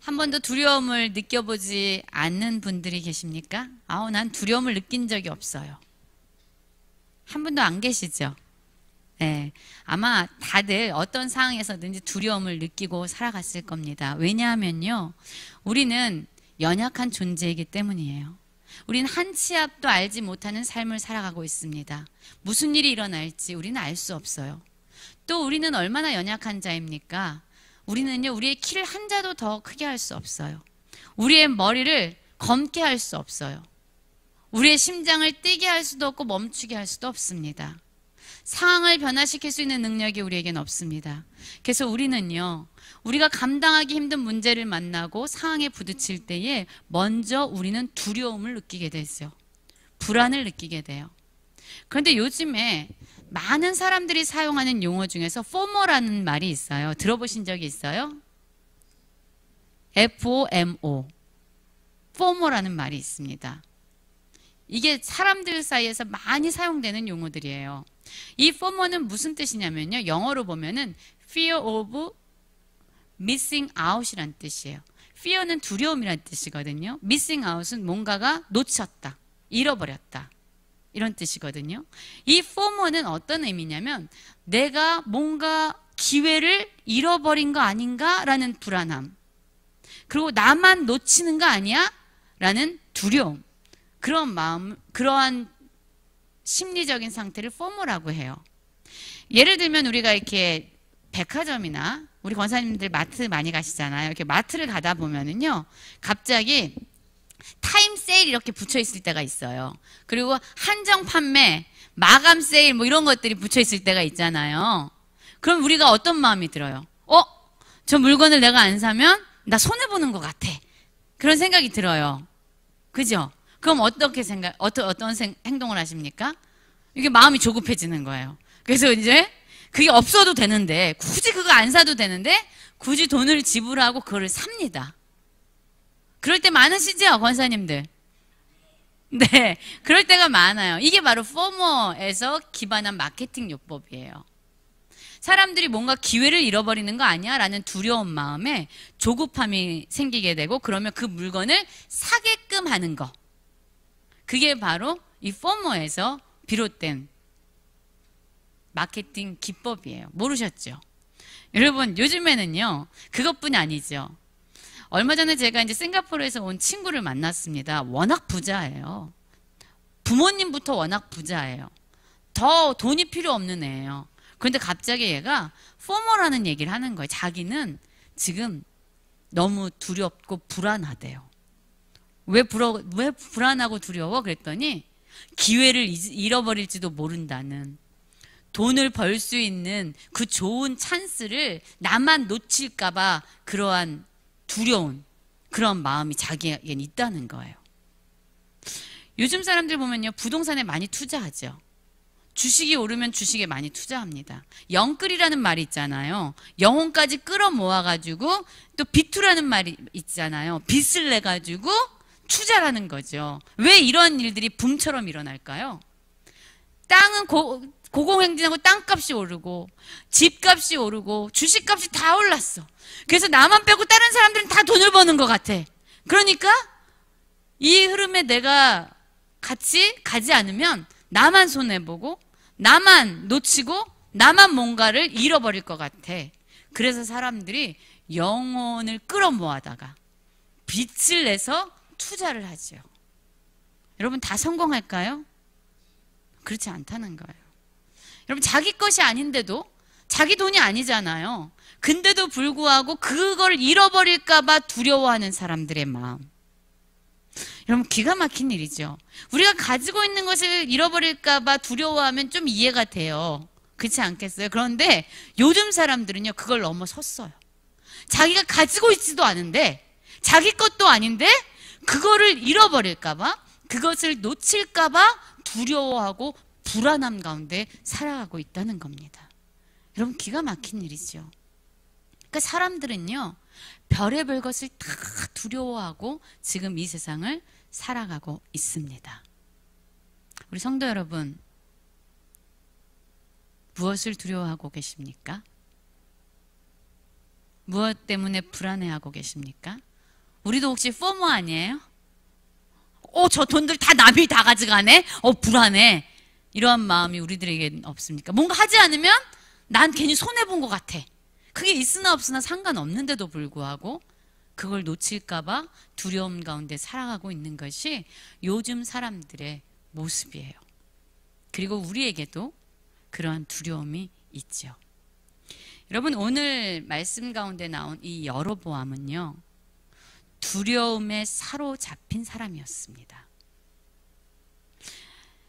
한 번도 두려움을 느껴보지 않는 분들이 계십니까? 난 두려움을 느낀 적이 없어요. 한 분도 안 계시죠? 네, 아마 다들 어떤 상황에서든지 두려움을 느끼고 살아갔을 겁니다. 왜냐하면요, 우리는 연약한 존재이기 때문이에요. 우리는 한 치 앞도 알지 못하는 삶을 살아가고 있습니다. 무슨 일이 일어날지 우리는 알 수 없어요. 또 우리는 얼마나 연약한 자입니까? 우리는요, 우리의 키를 한 자도 더 크게 할 수 없어요. 우리의 머리를 검게 할 수 없어요. 우리의 심장을 뛰게 할 수도 없고 멈추게 할 수도 없습니다. 상황을 변화시킬 수 있는 능력이 우리에겐 없습니다. 그래서 우리는요, 우리가 감당하기 힘든 문제를 만나고 상황에 부딪힐 때에 먼저 우리는 두려움을 느끼게 되죠. 불안을 느끼게 돼요. 그런데 요즘에 많은 사람들이 사용하는 용어 중에서 FOMO라는 말이 있어요. 들어보신 적이 있어요? FOMO. FOMO라는 말이 있습니다. 이게 사람들 사이에서 많이 사용되는 용어들이에요. 이 FOMO는 무슨 뜻이냐면요, 영어로 보면은 Fear of Missing Out이란 뜻이에요. Fear는 두려움이란 뜻이거든요. Missing Out은 뭔가가 놓쳤다, 잃어버렸다, 이런 뜻이거든요. 이 FOMO는 어떤 의미냐면 내가 뭔가 기회를 잃어버린 거 아닌가 라는 불안함, 그리고 나만 놓치는 거 아니야? 라는 두려움, 그런 마음, 그러한 심리적인 상태를 FOMO라고 해요. 예를 들면 우리가 이렇게 백화점이나 우리 권사님들 마트 많이 가시잖아요. 이렇게 마트를 가다 보면은요, 갑자기 타임 세일 이렇게 붙여 있을 때가 있어요. 그리고 한정 판매, 마감 세일 뭐 이런 것들이 붙여 있을 때가 있잖아요. 그럼 우리가 어떤 마음이 들어요? 저 물건을 내가 안 사면 나 손해보는 것 같아. 그런 생각이 들어요. 그죠? 그럼 어떤 행동을 하십니까? 이게 마음이 조급해지는 거예요. 그래서 이제 그게 없어도 되는데, 굳이 그거 안 사도 되는데 굳이 돈을 지불하고 그거를 삽니다. 그럴 때 많으시죠, 권사님들? 네, 그럴 때가 많아요. 이게 바로 FOMO에서 기반한 마케팅 요법이에요. 사람들이 뭔가 기회를 잃어버리는 거 아니야? 라는 두려운 마음에 조급함이 생기게 되고, 그러면 그 물건을 사게끔 하는 거. 그게 바로 이 FOMO에서 비롯된 마케팅 기법이에요. 모르셨죠? 여러분, 요즘에는요, 그것뿐이 아니죠. 얼마 전에 제가 이제 싱가포르에서 온 친구를 만났습니다. 워낙 부자예요. 부모님부터 워낙 부자예요. 더 돈이 필요 없는 애예요. 그런데 갑자기 얘가 FOMO라는 얘기를 하는 거예요. 자기는 지금 너무 두렵고 불안하대요. 왜 불안하고 두려워? 그랬더니 기회를 잃어버릴지도 모른다는, 돈을 벌 수 있는 그 좋은 찬스를 나만 놓칠까봐 그러한 두려운 그런 마음이 자기에겐 있다는 거예요. 요즘 사람들 보면요, 부동산에 많이 투자하죠. 주식이 오르면 주식에 많이 투자합니다. 영끌이라는 말이 있잖아요. 영혼까지 끌어모아가지고, 또 비투라는 말이 있잖아요. 빚을 내가지고 투자라는 거죠. 왜 이런 일들이 붐처럼 일어날까요? 땅은 고공행진하고 땅값이 오르고 집값이 오르고 주식값이 다 올랐어. 그래서 나만 빼고 다른 사람들은 다 돈을 버는 것 같아. 그러니까 이 흐름에 내가 같이 가지 않으면 나만 손해보고 나만 놓치고 나만 뭔가를 잃어버릴 것 같아. 그래서 사람들이 영혼을 끌어모아다가 빚을 내서 투자를 하죠. 여러분, 다 성공할까요? 그렇지 않다는 거예요. 여러분, 자기 것이 아닌데도, 자기 돈이 아니잖아요. 근데도 불구하고 그걸 잃어버릴까봐 두려워하는 사람들의 마음. 여러분, 기가 막힌 일이죠. 우리가 가지고 있는 것을 잃어버릴까봐 두려워하면 좀 이해가 돼요. 그렇지 않겠어요? 그런데 요즘 사람들은요, 그걸 넘어섰어요. 자기가 가지고 있지도 않은데, 자기 것도 아닌데 그거를 잃어버릴까봐, 그것을 놓칠까봐 두려워하고 불안함 가운데 살아가고 있다는 겁니다. 여러분, 기가 막힌 일이죠. 그러니까 사람들은요, 별의별 것을 다 두려워하고 지금 이 세상을 살아가고 있습니다. 우리 성도 여러분, 무엇을 두려워하고 계십니까? 무엇 때문에 불안해하고 계십니까? 우리도 혹시 포모 아니에요? 저 돈들 다 남이 다 가져가네? 불안해. 이러한 마음이 우리들에게 없습니까? 뭔가 하지 않으면 난 괜히 손해본 것 같아. 그게 있으나 없으나 상관없는데도 불구하고 그걸 놓칠까봐 두려움 가운데 살아가고 있는 것이 요즘 사람들의 모습이에요. 그리고 우리에게도 그러한 두려움이 있죠. 여러분, 오늘 말씀 가운데 나온 이 여로보암은요, 두려움에 사로잡힌 사람이었습니다.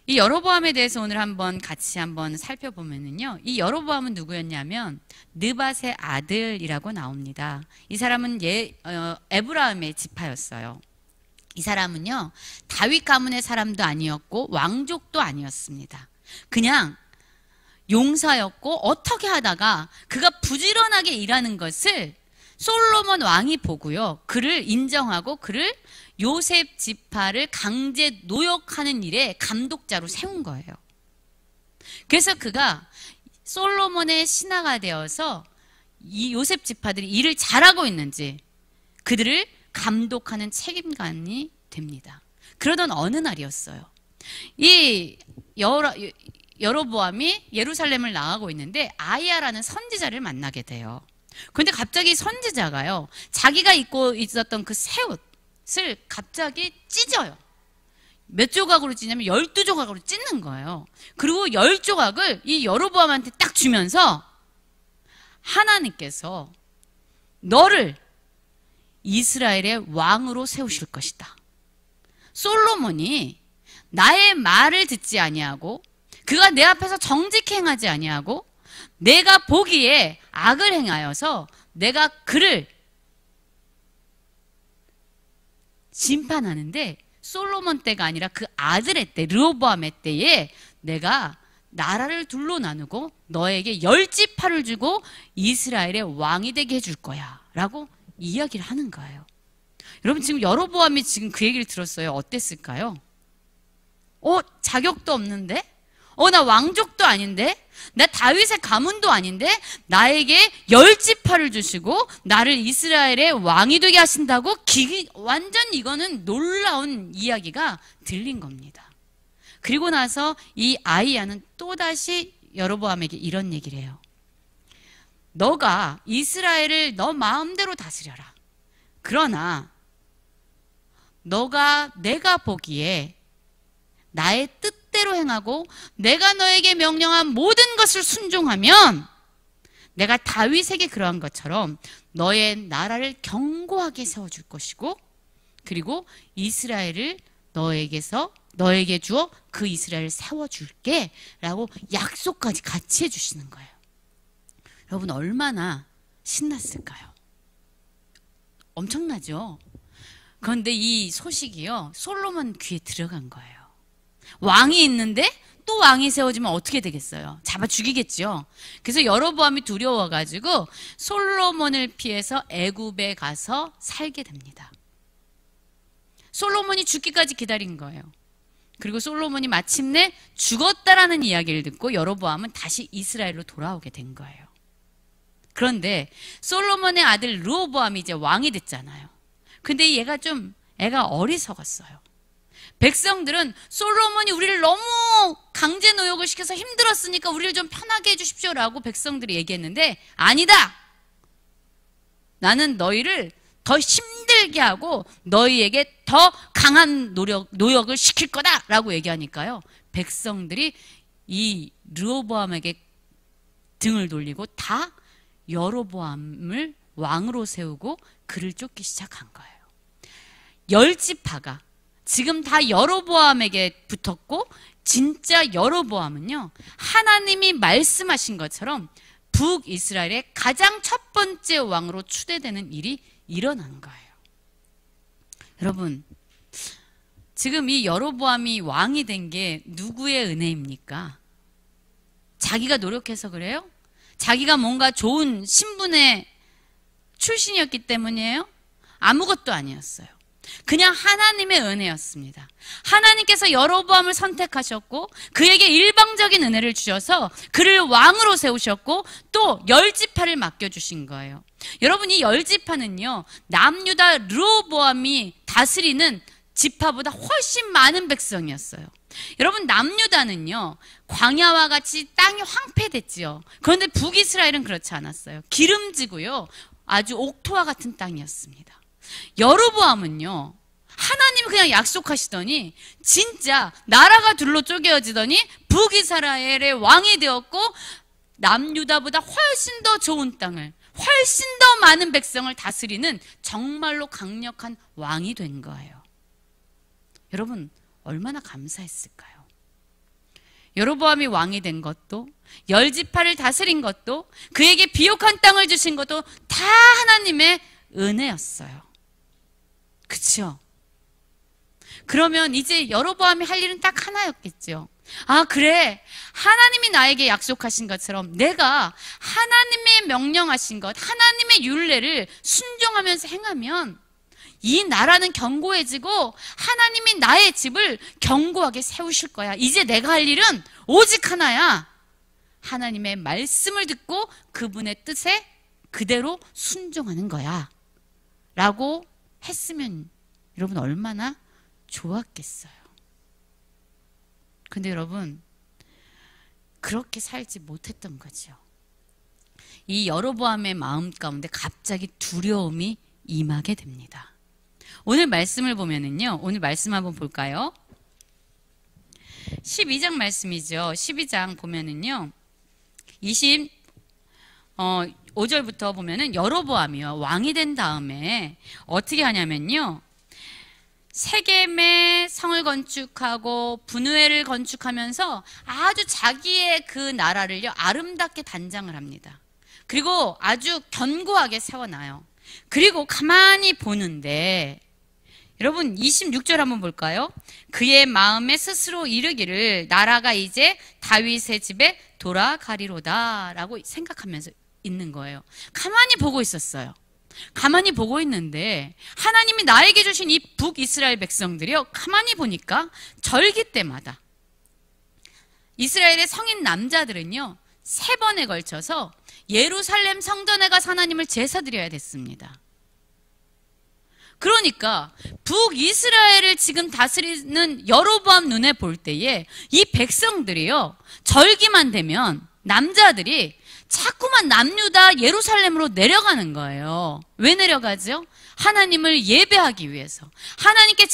이 여로보암에 대해서 오늘 같이 한번 살펴보면은요, 이 여로보암은 누구였냐면 느밧의 아들이라고 나옵니다. 이 사람은 에브라임의 지파였어요. 이 사람은요, 다윗 가문의 사람도 아니었고 왕족도 아니었습니다. 그냥 용사였고, 어떻게 하다가 그가 부지런하게 일하는 것을 솔로몬 왕이 보고요, 그를 인정하고 그를 요셉 지파를 강제 노역하는 일에 감독자로 세운 거예요. 그래서 그가 솔로몬의 신하가 되어서 이 요셉 지파들이 일을 잘하고 있는지 그들을 감독하는 책임관이 됩니다. 그러던 어느 날이었어요. 이 여로보암이 예루살렘을 나가고 있는데 아이야라는 선지자를 만나게 돼요. 그런데 갑자기 선지자가요, 자기가 입고 있었던 그 새 옷을 갑자기 찢어요. 몇 조각으로 찢냐면 12조각으로 찢는 거예요. 그리고 10조각을 이 여로보암한테 딱 주면서 하나님께서 너를 이스라엘의 왕으로 세우실 것이다. 솔로몬이 나의 말을 듣지 아니하고 그가 내 앞에서 정직히 행하지 아니하고 내가 보기에 악을 행하여서 내가 그를 심판하는데 솔로몬 때가 아니라 그 아들의 때, 르호보암의 때에 내가 나라를 둘로 나누고 너에게 10지파를 주고 이스라엘의 왕이 되게 해줄 거야 라고 이야기를 하는 거예요. 여러분, 지금 여로보암이 지금 그 얘기를 들었어요. 어땠을까요? 자격도 없는데? 나 왕족도 아닌데? 나 다윗의 가문도 아닌데? 나에게 10지파를 주시고 나를 이스라엘의 왕이 되게 하신다고? 완전 이거는 놀라운 이야기가 들린 겁니다. 그리고 나서 이 아이야는 또다시 여로보암에게 이런 얘기를 해요. 너가 이스라엘을 너 마음대로 다스려라. 그러나 내가 보기에 나의 뜻대로 행하고 내가 너에게 명령한 모든 것을 순종하면 내가 다윗에게 그러한 것처럼 너의 나라를 견고하게 세워줄 것이고 그리고 이스라엘을 너에게 주어 그 이스라엘을 세워줄게 라고 약속까지 같이 해주시는 거예요. 여러분, 얼마나 신났을까요? 엄청나죠? 그런데 이 소식이요, 솔로몬 귀에 들어간 거예요. 왕이 있는데 또 왕이 세워지면 어떻게 되겠어요? 잡아 죽이겠죠. 그래서 여로보암이 두려워가지고 솔로몬을 피해서 애굽에 가서 살게 됩니다. 솔로몬이 죽기까지 기다린 거예요. 그리고 솔로몬이 마침내 죽었다라는 이야기를 듣고 여로보암은 다시 이스라엘로 돌아오게 된 거예요. 그런데 솔로몬의 아들 르호보암이 이제 왕이 됐잖아요. 근데 애가 어리석었어요. 백성들은 솔로몬이 우리를 너무 강제 노역을 시켜서 힘들었으니까 우리를 좀 편하게 해주십시오라고 백성들이 얘기했는데, 아니다! 나는 너희를 더 힘들게 하고 너희에게 더 강한 노역을 시킬 거다라고 얘기하니까요, 백성들이 이 르호보암에게 등을 돌리고 다 여로보암을 왕으로 세우고 그를 쫓기 시작한 거예요. 10지파가 지금 다 여로보암에게 붙었고, 진짜 여로보암은요, 하나님이 말씀하신 것처럼 북이스라엘의 가장 첫 번째 왕으로 추대되는 일이 일어난 거예요. 여러분, 지금 이 여로보암이 왕이 된 게 누구의 은혜입니까? 자기가 노력해서 그래요? 자기가 뭔가 좋은 신분의 출신이었기 때문이에요? 아무것도 아니었어요. 그냥 하나님의 은혜였습니다. 하나님께서 여로보암을 선택하셨고 그에게 일방적인 은혜를 주셔서 그를 왕으로 세우셨고 또 10지파를 맡겨주신 거예요. 여러분, 이 10지파는요 남유다 르호보암이 다스리는 지파보다 훨씬 많은 백성이었어요. 여러분, 남유다는요 광야와 같이 땅이 황폐됐지요. 그런데 북이스라엘은 그렇지 않았어요. 기름지고요 아주 옥토와 같은 땅이었습니다. 여로보암은요 하나님이 그냥 약속하시더니 진짜 나라가 둘로 쪼개어지더니 북이스라엘의 왕이 되었고 남유다보다 훨씬 더 좋은 땅을, 훨씬 더 많은 백성을 다스리는 정말로 강력한 왕이 된 거예요. 여러분, 얼마나 감사했을까요? 여로보암이 왕이 된 것도, 10지파를 다스린 것도, 그에게 비옥한 땅을 주신 것도 다 하나님의 은혜였어요. 그렇죠? 그러면 이제 여로보암이 할 일은 딱 하나였겠죠. 아, 그래, 하나님이 나에게 약속하신 것처럼 내가 하나님의 명령하신 것, 하나님의 율례를 순종하면서 행하면 이 나라는 견고해지고 하나님이 나의 집을 견고하게 세우실 거야. 이제 내가 할 일은 오직 하나야. 하나님의 말씀을 듣고 그분의 뜻에 그대로 순종하는 거야 라고 했으면 여러분 얼마나 좋았겠어요. 근데 여러분, 그렇게 살지 못했던 거죠. 이 여로보암의 마음 가운데 갑자기 두려움이 임하게 됩니다. 오늘 말씀을 보면은요, 오늘 말씀 한번 볼까요? 12장 말씀이죠. 12장 보면은요 5절부터 보면은 여로보암이요 왕이 된 다음에 어떻게 하냐면요, 세겜에 성을 건축하고 분우엘을 건축하면서 아주 자기의 그 나라를요 아름답게 단장을 합니다. 그리고 아주 견고하게 세워놔요. 그리고 가만히 보는데 여러분 26절 한번 볼까요? 그의 마음에 스스로 이르기를 나라가 이제 다윗의 집에 돌아가리로다 라고 생각하면서 있는 거예요. 가만히 보고 있었어요. 가만히 보고 있는데 하나님이 나에게 주신 이 북이스라엘 백성들이요 가만히 보니까 절기 때마다 이스라엘의 성인 남자들은요 3번에 걸쳐서 예루살렘 성전에 가서 하나님을 제사드려야 됐습니다. 그러니까 북이스라엘을 지금 다스리는 여로보암 눈에 볼 때에 이 백성들이요 절기만 되면 남자들이 자꾸만 남유다 예루살렘으로 내려가는 거예요. 왜 내려가죠? 하나님을 예배하기 위해서, 하나님께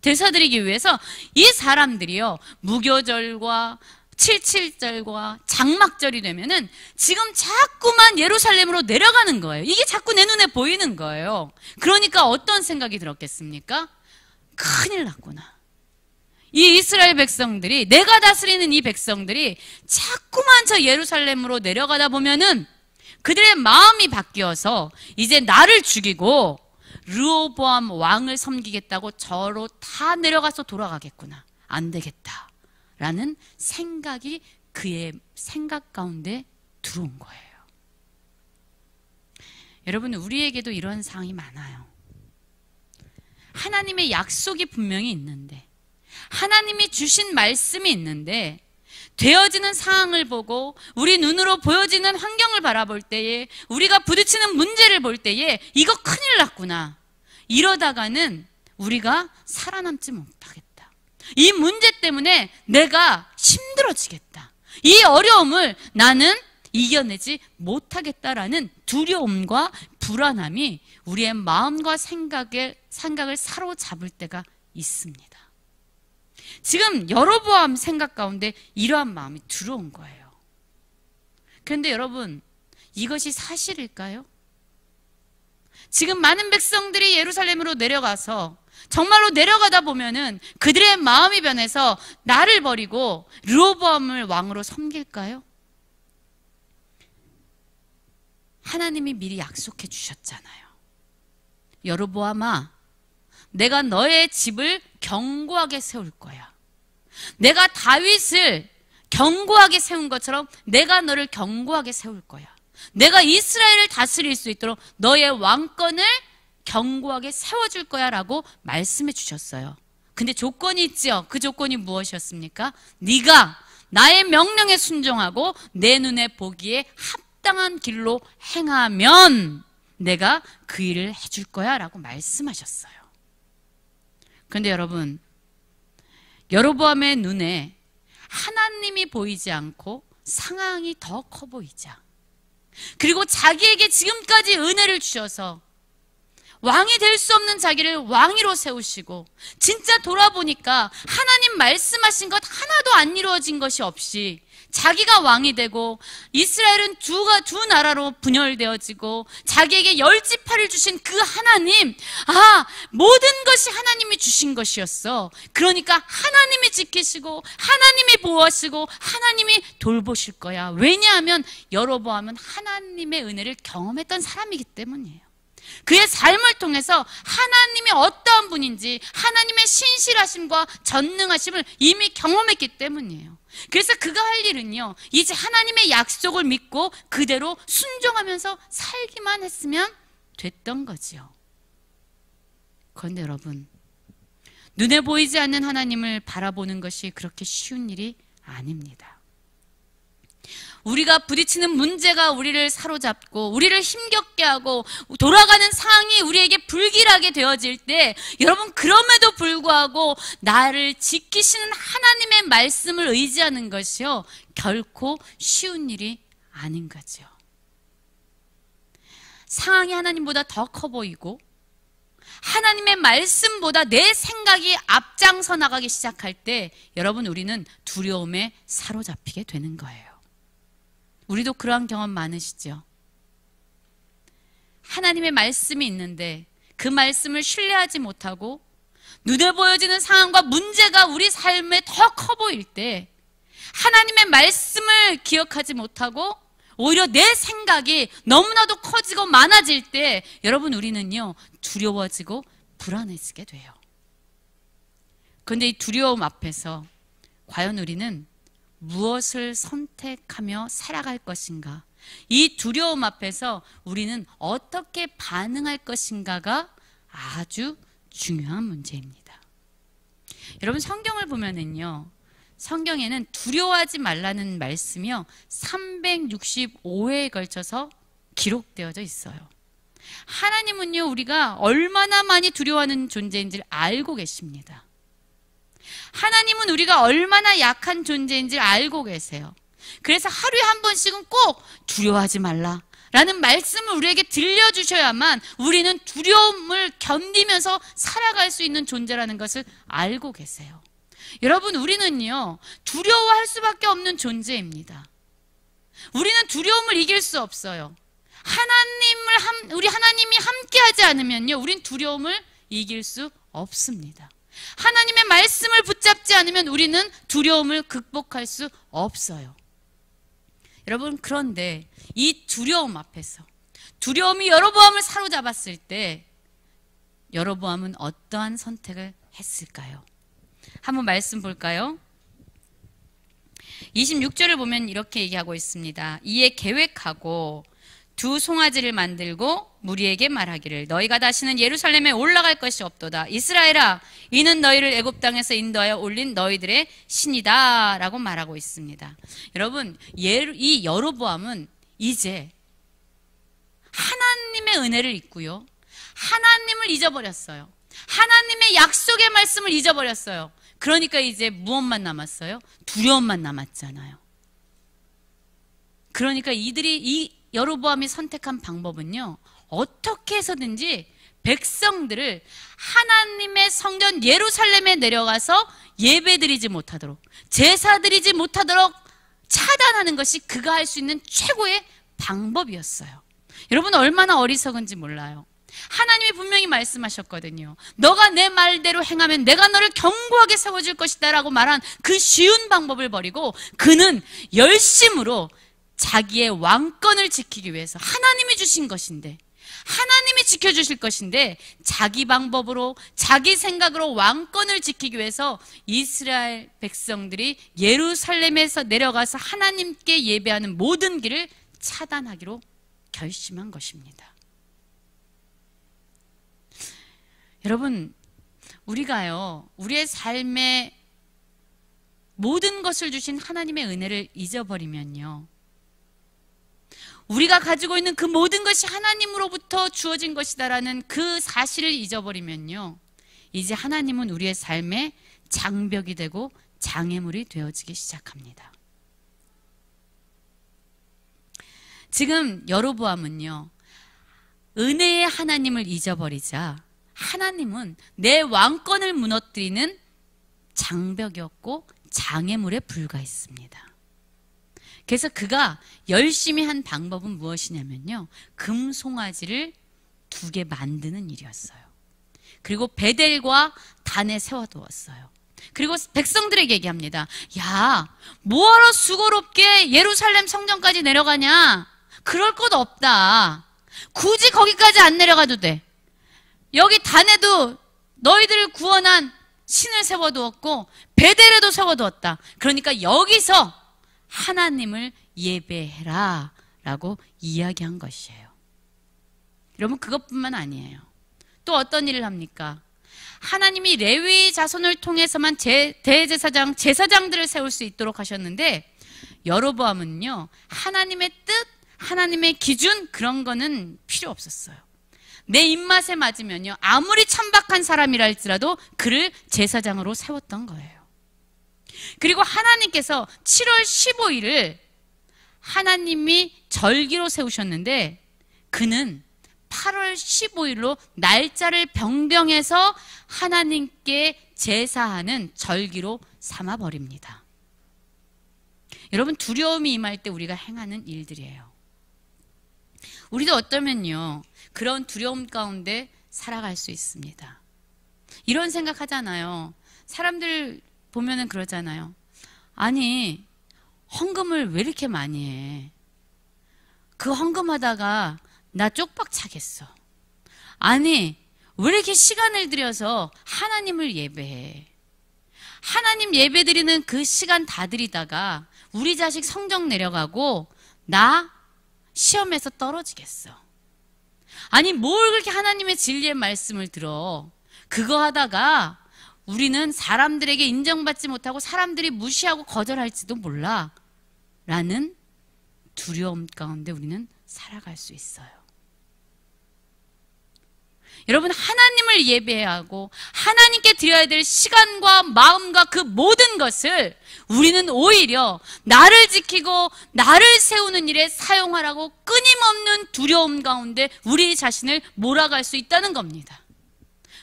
제사드리기 위해서 이 사람들이요 무교절과 77절과 장막절이 되면은 지금 자꾸만 예루살렘으로 내려가는 거예요. 이게 자꾸 내 눈에 보이는 거예요. 그러니까 어떤 생각이 들었겠습니까? 큰일 났구나. 이 이스라엘 백성들이, 내가 다스리는 이 백성들이 자꾸만 저 예루살렘으로 내려가다 보면은 그들의 마음이 바뀌어서 이제 나를 죽이고 르호보암 왕을 섬기겠다고 저로 다 내려가서 돌아가겠구나. 안 되겠다 라는 생각이 그의 생각 가운데 들어온 거예요. 여러분, 우리에게도 이런 상황이 많아요. 하나님의 약속이 분명히 있는데, 하나님이 주신 말씀이 있는데 되어지는 상황을 보고 우리 눈으로 보여지는 환경을 바라볼 때에, 우리가 부딪히는 문제를 볼 때에 이거 큰일 났구나, 이러다가는 우리가 살아남지 못하겠다, 이 문제 때문에 내가 힘들어지겠다, 이 어려움을 나는 이겨내지 못하겠다라는 두려움과 불안함이 우리의 마음과 생각을 사로잡을 때가 있습니다. 지금 여로보암 생각 가운데 이러한 마음이 들어온 거예요. 그런데 여러분, 이것이 사실일까요? 지금 많은 백성들이 예루살렘으로 내려가서 정말로 내려가다 보면은 그들의 마음이 변해서 나를 버리고 르호보암을 왕으로 섬길까요? 하나님이 미리 약속해 주셨잖아요. 여로보암아, 내가 너의 집을 견고하게 세울 거야. 내가 다윗을 견고하게 세운 것처럼 내가 너를 견고하게 세울 거야. 내가 이스라엘을 다스릴 수 있도록 너의 왕권을 견고하게 세워줄 거야 라고 말씀해 주셨어요. 근데 조건이 있죠. 그 조건이 무엇이었습니까? 네가 나의 명령에 순종하고 내 눈에 보기에 합당한 길로 행하면 내가 그 일을 해줄 거야 라고 말씀하셨어요. 그런데 여러분, 여로보암의 눈에 하나님이 보이지 않고 상황이 더 커 보이자, 그리고 자기에게 지금까지 은혜를 주셔서 왕이 될 수 없는 자기를 왕위로 세우시고, 진짜 돌아보니까 하나님 말씀하신 것 하나도 안 이루어진 것이 없이 자기가 왕이 되고 이스라엘은 두 나라로 분열되어지고 자기에게 10지파를 주신 그 하나님, 모든 것이 하나님이 주신 것이었어. 그러니까 하나님이 지키시고 하나님이 보호하시고 하나님이 돌보실 거야. 왜냐하면 여로보암은 하나님의 은혜를 경험했던 사람이기 때문이에요. 그의 삶을 통해서 하나님이 어떠한 분인지, 하나님의 신실하심과 전능하심을 이미 경험했기 때문이에요. 그래서 그가 할 일은요, 이제 하나님의 약속을 믿고 그대로 순종하면서 살기만 했으면 됐던 거지요. 그런데 여러분, 눈에 보이지 않는 하나님을 바라보는 것이 그렇게 쉬운 일이 아닙니다. 우리가 부딪히는 문제가 우리를 사로잡고 우리를 힘겹게 하고 돌아가는 상황이 우리에게 불길하게 되어질 때, 여러분, 그럼에도 불구하고 나를 지키시는 하나님의 말씀을 의지하는 것이요, 결코 쉬운 일이 아닌 거죠. 상황이 하나님보다 더 커 보이고 하나님의 말씀보다 내 생각이 앞장서 나가기 시작할 때, 여러분, 우리는 두려움에 사로잡히게 되는 거예요. 우리도 그러한 경험 많으시죠? 하나님의 말씀이 있는데 그 말씀을 신뢰하지 못하고 눈에 보여지는 상황과 문제가 우리 삶에 더 커 보일 때, 하나님의 말씀을 기억하지 못하고 오히려 내 생각이 너무나도 커지고 많아질 때, 여러분, 우리는요, 두려워지고 불안해지게 돼요. 그런데 이 두려움 앞에서 과연 우리는 무엇을 선택하며 살아갈 것인가? 이 두려움 앞에서 우리는 어떻게 반응할 것인가가 아주 중요한 문제입니다. 여러분, 성경을 보면은요, 성경에는 두려워하지 말라는 말씀이요, 365회에 걸쳐서 기록되어져 있어요. 하나님은요, 우리가 얼마나 많이 두려워하는 존재인지를 알고 계십니다. 하나님은 우리가 얼마나 약한 존재인지를 알고 계세요. 그래서 하루에 한 번씩은 꼭 두려워하지 말라 라는 말씀을 우리에게 들려주셔야만 우리는 두려움을 견디면서 살아갈 수 있는 존재라는 것을 알고 계세요. 여러분, 우리는요, 두려워할 수밖에 없는 존재입니다. 우리는 두려움을 이길 수 없어요. 우리 하나님이 함께하지 않으면요, 우린 두려움을 이길 수 없습니다. 하나님의 말씀을 붙잡지 않으면 우리는 두려움을 극복할 수 없어요. 여러분, 그런데 이 두려움 앞에서, 두려움이 여로보암을 사로잡았을 때 여로보암은 어떠한 선택을 했을까요? 한번 말씀 볼까요? 26절을 보면 이렇게 얘기하고 있습니다. 이에 계획하고 두 송아지를 만들고 무리에게 말하기를, 너희가 다시는 예루살렘에 올라갈 것이 없도다. 이스라엘아, 이는 너희를 애굽 땅에서 인도하여 올린 너희들의 신이다 라고 말하고 있습니다. 여러분, 이 여로보암은 이제 하나님의 은혜를 잊고요, 하나님을 잊어버렸어요. 하나님의 약속의 말씀을 잊어버렸어요. 그러니까 이제 무엇만 남았어요? 두려움만 남았잖아요. 그러니까 이 여로보암이 선택한 방법은요, 어떻게 해서든지 백성들을 하나님의 성전 예루살렘에 내려가서 예배드리지 못하도록, 제사드리지 못하도록 차단하는 것이 그가 할 수 있는 최고의 방법이었어요. 여러분, 얼마나 어리석은지 몰라요. 하나님이 분명히 말씀하셨거든요. 너가 내 말대로 행하면 내가 너를 견고하게 세워줄 것이다 라고 말한 그 쉬운 방법을 버리고, 그는 열심으로 자기의 왕권을 지키기 위해서, 하나님이 주신 것인데, 하나님이 지켜주실 것인데, 자기 방법으로, 자기 생각으로 왕권을 지키기 위해서 이스라엘 백성들이 예루살렘에서 내려가서 하나님께 예배하는 모든 길을 차단하기로 결심한 것입니다. 여러분, 우리가요, 우리의 삶에 모든 것을 주신 하나님의 은혜를 잊어버리면요, 우리가 가지고 있는 그 모든 것이 하나님으로부터 주어진 것이다라는 그 사실을 잊어버리면요, 이제 하나님은 우리의 삶에 장벽이 되고 장애물이 되어지기 시작합니다. 지금 여로보암은요, 은혜의 하나님을 잊어버리자 하나님은 내 왕권을 무너뜨리는 장벽이었고 장애물에 불과했습니다. 그래서 그가 열심히 한 방법은 무엇이냐면요, 금송아지를 2개 만드는 일이었어요. 그리고 베델과 단에 세워두었어요. 그리고 백성들에게 얘기합니다. 야, 뭐하러 수고롭게 예루살렘 성전까지 내려가냐? 그럴 것 없다. 굳이 거기까지 안 내려가도 돼. 여기 단에도 너희들을 구원한 신을 세워두었고 베델에도 세워두었다. 그러니까 여기서 하나님을 예배해라 라고 이야기한 것이에요. 여러분, 그것뿐만 아니에요. 또 어떤 일을 합니까? 하나님이 레위 자손을 통해서만 대제사장, 제사장들을 세울 수 있도록 하셨는데, 여로보암은요, 하나님의 뜻, 하나님의 기준, 그런 거는 필요 없었어요. 내 입맛에 맞으면요, 아무리 천박한 사람이라 할지라도 그를 제사장으로 세웠던 거예요. 그리고 하나님께서 7월 15일을 하나님이 절기로 세우셨는데, 그는 8월 15일로 날짜를 변경해서 하나님께 제사하는 절기로 삼아버립니다. 여러분, 두려움이 임할 때 우리가 행하는 일들이에요. 우리도 어쩌면요, 그런 두려움 가운데 살아갈 수 있습니다. 이런 생각하잖아요. 사람들 보면은 그러잖아요. 아니, 헌금을 왜 이렇게 많이 해? 그 헌금하다가 나 쪽박 차겠어. 아니, 왜 이렇게 시간을 들여서 하나님을 예배해? 하나님 예배 드리는 그 시간 다 들이다가 우리 자식 성적 내려가고 나 시험에서 떨어지겠어. 아니, 뭘 그렇게 하나님의 진리의 말씀을 들어? 그거 하다가 우리는 사람들에게 인정받지 못하고 사람들이 무시하고 거절할지도 몰라 라는 두려움 가운데 우리는 살아갈 수 있어요. 여러분, 하나님을 예배해야 하고 하나님께 드려야 될 시간과 마음과 그 모든 것을 우리는 오히려 나를 지키고 나를 세우는 일에 사용하라고 끊임없는 두려움 가운데 우리 자신을 몰아갈 수 있다는 겁니다.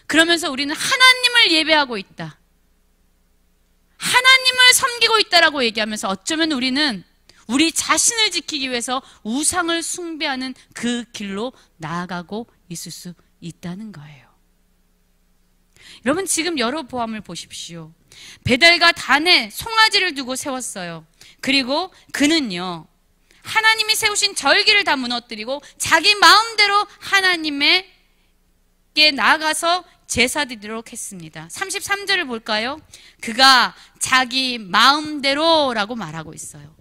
그러면서 우리는 하나님을 예배하고 있다, 하나님을 섬기고 있다라고 얘기하면서 어쩌면 우리는 우리 자신을 지키기 위해서 우상을 숭배하는 그 길로 나아가고 있을 수 있다는 거예요. 여러분, 지금 여로보암을 보십시오. 베델과 단에 송아지를 두고 세웠어요. 그리고 그는요, 하나님이 세우신 절기를 다 무너뜨리고 자기 마음대로 하나님께 나아가서 제사 드리도록 했습니다. 33절을 볼까요? 그가 자기 마음대로라고 말하고 있어요.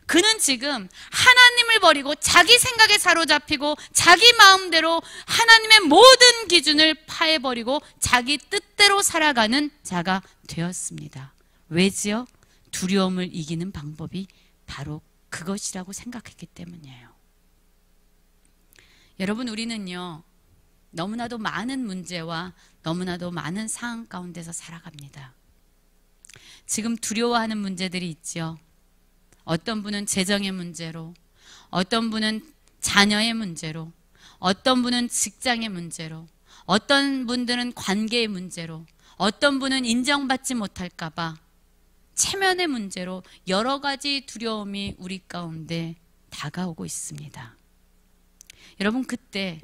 그는 지금 하나님을 버리고 자기 생각에 사로잡히고 자기 마음대로 하나님의 모든 기준을 파해버리고 자기 뜻대로 살아가는 자가 되었습니다. 왜지요? 두려움을 이기는 방법이 바로 그것이라고 생각했기 때문이에요. 여러분, 우리는요, 너무나도 많은 문제와 너무나도 많은 상황 가운데서 살아갑니다. 지금 두려워하는 문제들이 있죠. 어떤 분은 재정의 문제로, 어떤 분은 자녀의 문제로, 어떤 분은 직장의 문제로, 어떤 분들은 관계의 문제로, 어떤 분은 인정받지 못할까 봐 체면의 문제로 여러 가지 두려움이 우리 가운데 다가오고 있습니다. 여러분, 그때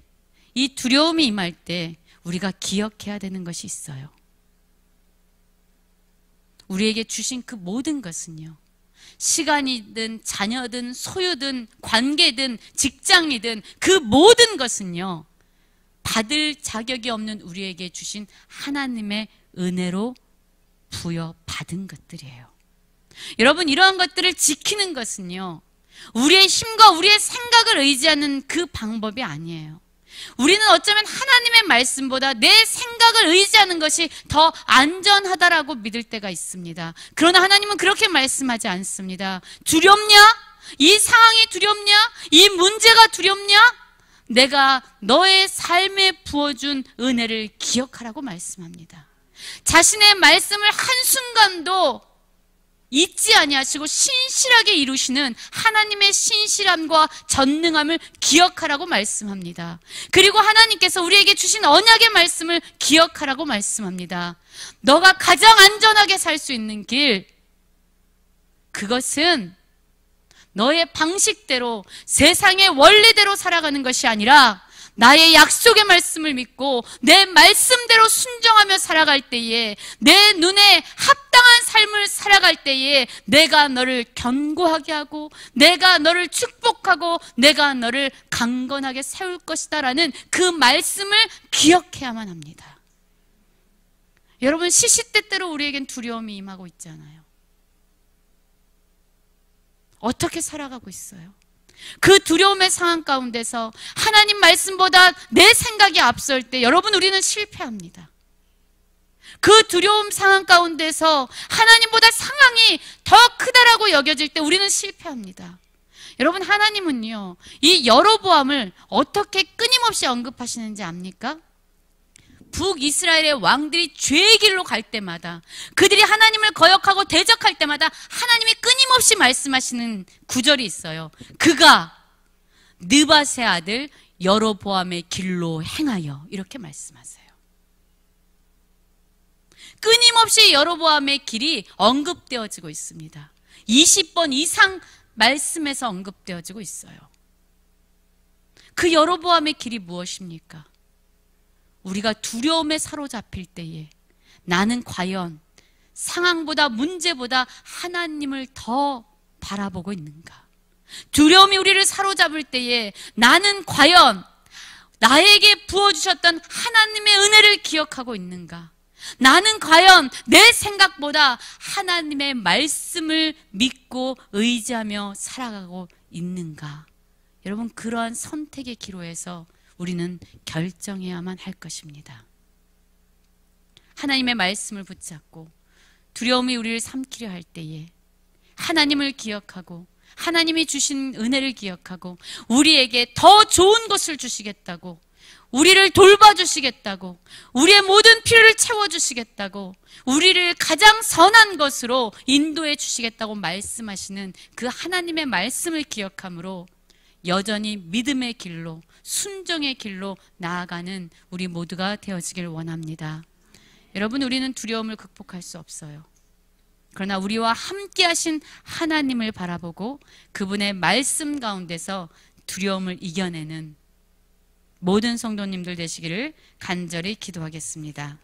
이 두려움이 임할 때 우리가 기억해야 되는 것이 있어요. 우리에게 주신 그 모든 것은요, 시간이든 자녀든 소유든 관계든 직장이든 그 모든 것은요, 받을 자격이 없는 우리에게 주신 하나님의 은혜로 부여받은 것들이에요. 여러분, 이러한 것들을 지키는 것은요, 우리의 힘과 우리의 생각을 의지하는 그 방법이 아니에요. 우리는 어쩌면 하나님의 말씀보다 내 생각을 의지하는 것이 더 안전하다라고 믿을 때가 있습니다. 그러나 하나님은 그렇게 말씀하지 않습니다. 두렵냐? 이 상황이 두렵냐? 이 문제가 두렵냐? 내가 너의 삶에 부어준 은혜를 기억하라고 말씀합니다. 자신의 말씀을 한순간도 잊지 아니하시고 신실하게 이루시는 하나님의 신실함과 전능함을 기억하라고 말씀합니다. 그리고 하나님께서 우리에게 주신 언약의 말씀을 기억하라고 말씀합니다. 너가 가장 안전하게 살 수 있는 길, 그것은 너의 방식대로 세상의 원리대로 살아가는 것이 아니라 나의 약속의 말씀을 믿고 내 말씀대로 순종하며 살아갈 때에, 내 눈에 합당한 삶을 살아갈 때에 내가 너를 견고하게 하고 내가 너를 축복하고 내가 너를 강건하게 세울 것이다 라는 그 말씀을 기억해야만 합니다. 여러분, 시시때때로 우리에겐 두려움이 임하고 있잖아요. 어떻게 살아가고 있어요? 그 두려움의 상황 가운데서 하나님 말씀보다 내 생각이 앞설 때 여러분, 우리는 실패합니다. 그 두려움 상황 가운데서 하나님보다 상황이 더 크다라고 여겨질 때 우리는 실패합니다. 여러분, 하나님은요, 이 여로보암을 어떻게 끊임없이 언급하시는지 압니까? 북이스라엘의 왕들이 죄의 길로 갈 때마다, 그들이 하나님을 거역하고 대적할 때마다 하나님이 끊임없이 말씀하시는 구절이 있어요. 그가 느밧의 아들 여로보암의 길로 행하여, 이렇게 말씀하세요. 끊임없이 여로보암의 길이 언급되어지고 있습니다. 20번 이상 말씀에서 언급되어지고 있어요. 그 여로보암의 길이 무엇입니까? 우리가 두려움에 사로잡힐 때에 나는 과연 상황보다 문제보다 하나님을 더 바라보고 있는가? 두려움이 우리를 사로잡을 때에 나는 과연 나에게 부어주셨던 하나님의 은혜를 기억하고 있는가? 나는 과연 내 생각보다 하나님의 말씀을 믿고 의지하며 살아가고 있는가? 여러분, 그러한 선택의 기로에서 우리는 결정해야만 할 것입니다. 하나님의 말씀을 붙잡고 두려움이 우리를 삼키려 할 때에 하나님을 기억하고 하나님이 주신 은혜를 기억하고 우리에게 더 좋은 것을 주시겠다고, 우리를 돌봐주시겠다고, 우리의 모든 필요를 채워주시겠다고, 우리를 가장 선한 것으로 인도해 주시겠다고 말씀하시는 그 하나님의 말씀을 기억함으로 여전히 믿음의 길로, 순종의 길로 나아가는 우리 모두가 되어지길 원합니다. 여러분, 우리는 두려움을 극복할 수 없어요. 그러나 우리와 함께 하신 하나님을 바라보고 그분의 말씀 가운데서 두려움을 이겨내는 모든 성도님들 되시기를 간절히 기도하겠습니다.